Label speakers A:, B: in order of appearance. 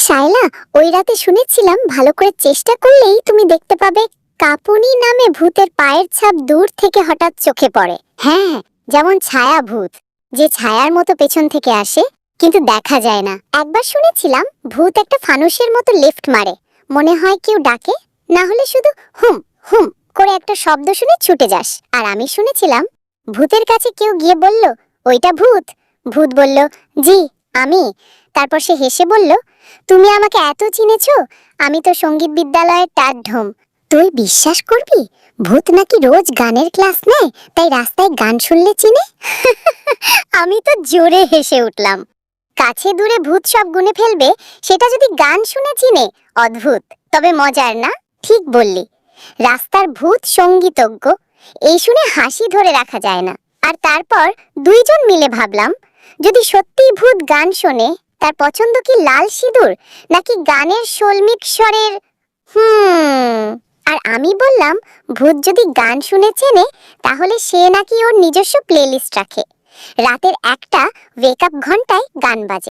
A: শায়লা, ওই রাতে শুনেছিলাম ভালো করে চেষ্টা করলেই তুমি দেখতে পাবে কাপুনি নামে ভূতের পায়ের ছাপ দূর থেকে হঠাৎ চোখে পড়ে। হ্যাঁ, যেমন ছায়া ভূত, যে ছায়ার মতো পেছন থেকে আসে কিন্তু দেখা যায় না। একবার শুনেছিলাম ভূত একটা ফানুসের মতো লিফট মারে, মনে হয় কেউ ডাকে, না হলে শুধু হুম হুম করে একটা শব্দ শুনে ছুটে যাস। আর আমি শুনেছিলাম ভূতের কাছে কেউ গিয়ে বলল, ওইটা ভূত। ভূত বলল, জি আমি। তারপর সে হেসে বলল, তুমি আমাকে এত চিনেছো, আমি তো সঙ্গীত বিদ্যালয়ের টাটঢোম। তুই বিশ্বাস করবি, ভূত নাকি রোজ গানের ক্লাস নেয়, তাই রাস্তায় গান শুনলে চিনে। আমি তো জোরে হেসে উঠলাম। কাছে দূরে ভূত সব গুনে ফেলবে, সেটা যদি গান শুনে চিনে, অদ্ভুত তবে মজার না? ঠিক বললি, রাস্তার ভূত সঙ্গীতজ্ঞ। এই শুনে হাসি ধরে রাখা যায় না। আর তারপর দুইজন মিলে ভাবলাম, যদি সত্যিই ভূত গান শোনে, তার পছন্দ কি লাল সিঁদুর নাকি গানের শোলমিক স্বরের আর আমি বললাম, ভূত যদি গান শুনে চেনে, তাহলে সে নাকি ওর নিজস্ব প্লেলিস্ট রাখে। রাতের একটা ওয়েক আপ ঘন্টায় গান বাজে।